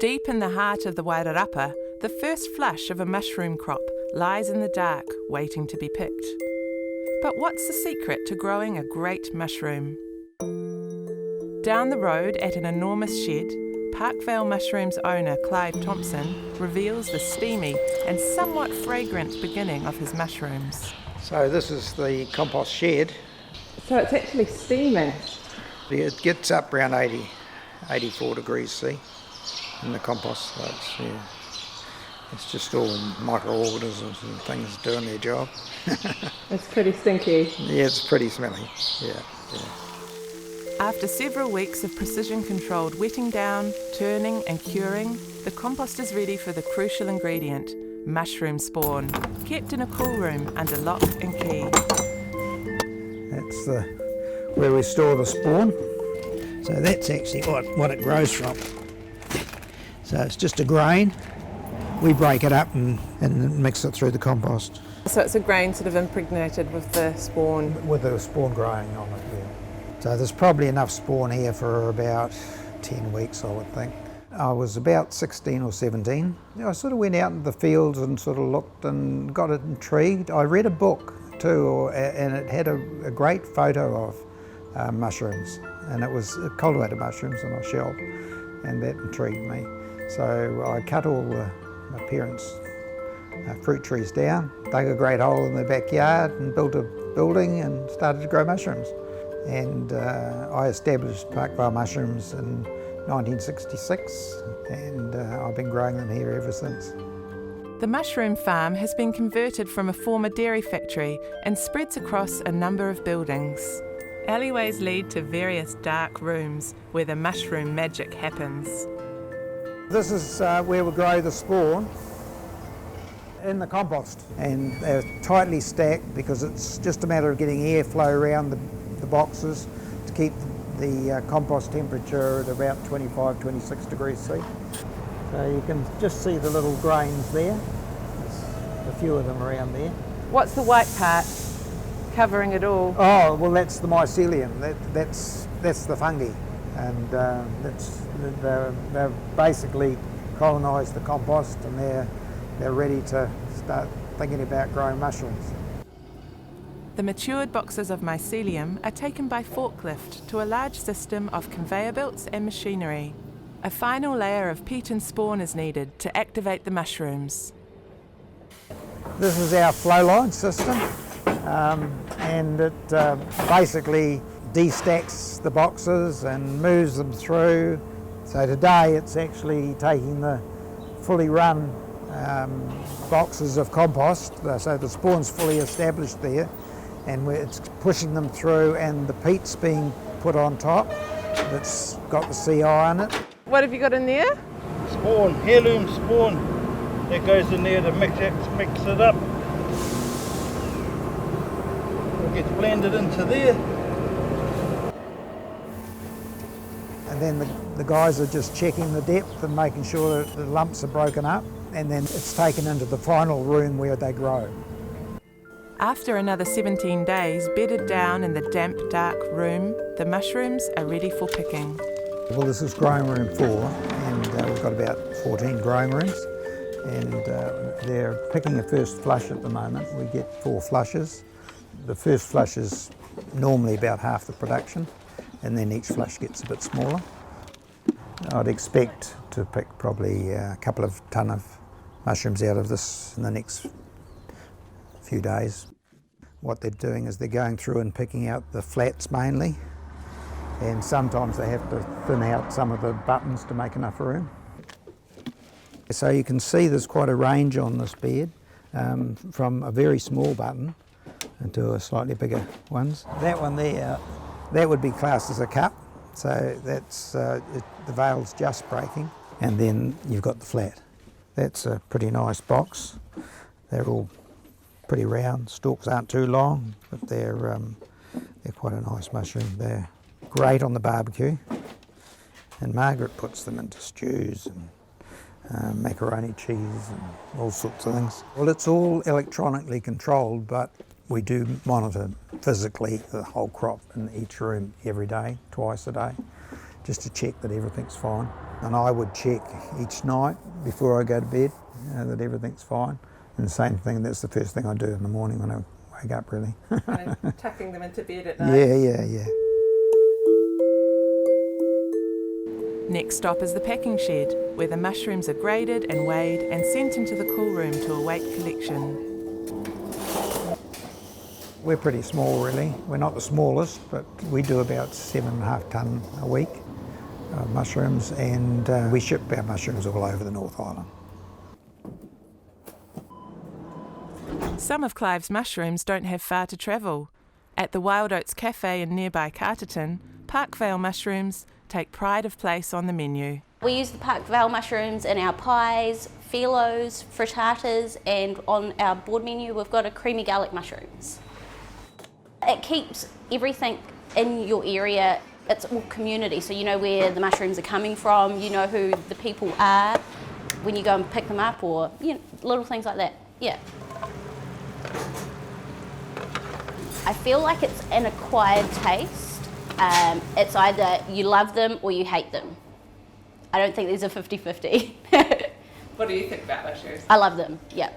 Deep in the heart of the Wairarapa, the first flush of a mushroom crop lies in the dark, waiting to be picked. But what's the secret to growing a great mushroom? Down the road at an enormous shed, Parkvale Mushrooms owner Clive Thompson reveals the steamy and somewhat fragrant beginning of his mushrooms. So this is the compost shed. So it's actually steaming? It gets up around 84 degrees C in the compost. So it's just all microorganisms and things doing their job. It's pretty stinky. Yeah, it's pretty smelly. Yeah. After several weeks of precision-controlled wetting down, turning and curing, the compost is ready for the crucial ingredient, mushroom spawn, kept in a cool room under lock and key. That's where we store the spawn. So that's actually what it grows from. So it's just a grain. We break it up and mix it through the compost. So it's a grain sort of impregnated with the spawn? With the spawn growing on it, yeah. So there's probably enough spawn here for about 10 weeks, I would think. I was about 16 or 17. I sort of went out in the fields and sort of looked and got intrigued. I read a book too, and it had a great photo of mushrooms, and it was cultivated mushrooms on a shelf, and that intrigued me. So I cut all my parents' fruit trees down, dug a great hole in the backyard and built a building and started to grow mushrooms. And I established Parkvale Mushrooms in 1966, and I've been growing them here ever since. The mushroom farm has been converted from a former dairy factory and spreads across a number of buildings. Alleyways lead to various dark rooms where the mushroom magic happens. This is where we grow the spawn in the compost, and they're tightly stacked because it's just a matter of getting airflow around the boxes to keep the compost temperature at about 25, 26 degrees C. So you can just see the little grains there. There's a few of them around there. What's the white part covering it all? Oh, well, that's the mycelium. That's the fungi, and they've basically colonised the compost, and they're ready to start thinking about growing mushrooms. The matured boxes of mycelium are taken by forklift to a large system of conveyor belts and machinery. A final layer of peat and spawn is needed to activate the mushrooms. This is our flow line system, and it basically destacks the boxes and moves them through. So today it's actually taking the fully run boxes of compost, so the spawn's fully established there, and it's pushing them through, and the peat's being put on top that's got the CI in it. What have you got in there? Spawn, heirloom spawn. That goes in there to mix it up. It gets blended into there. And then the guys are just checking the depth and making sure that the lumps are broken up, and then it's taken into the final room where they grow. After another 17 days bedded down in the damp, dark room, the mushrooms are ready for picking. Well, this is growing room 4, and we've got about 14 growing rooms, and they're picking a first flush at the moment. We get 4 flushes. The first flush is normally about half the production, and then each flush gets a bit smaller. I'd expect to pick probably a couple of tonne of mushrooms out of this in the next few days. What they're doing is they're going through and picking out the flats mainly, and sometimes they have to thin out some of the buttons to make enough room. So you can see there's quite a range on this bed, from a very small button into a slightly bigger ones. That one there, that would be classed as a cup, so that's the veil's just breaking, and then you've got the flat. That's a pretty nice box. They're all pretty round. Stalks aren't too long, but they're quite a nice mushroom. They're great on the barbecue, and Margaret puts them into stews and macaroni cheese and all sorts of things. Well, it's all electronically controlled, but we do monitor physically the whole crop in each room every day, twice a day, just to check that everything's fine. And I would check each night before I go to bed that everything's fine. And the same thing, that's the first thing I do in the morning when I wake up, really. Kind of tucking them into bed at night. Yeah. Next stop is the packing shed, where the mushrooms are graded and weighed and sent into the cool room to await collection. We're pretty small, really. We're not the smallest, but we do about 7.5 tonne a week of mushrooms, and we ship our mushrooms all over the North Island. Some of Clive's mushrooms don't have far to travel. At the Wild Oats Cafe in nearby Carterton, Parkvale Mushrooms take pride of place on the menu. We use the Parkvale mushrooms in our pies, philos, frittatas, and on our board menu we've got a creamy garlic mushrooms. It keeps everything in your area, it's all community, so you know where the mushrooms are coming from, you know who the people are when you go and pick them up, or little things like that, yeah. I feel like it's an acquired taste. It's either you love them or you hate them. I don't think there's a 50-50. What do you think about mushrooms? I love them, yeah.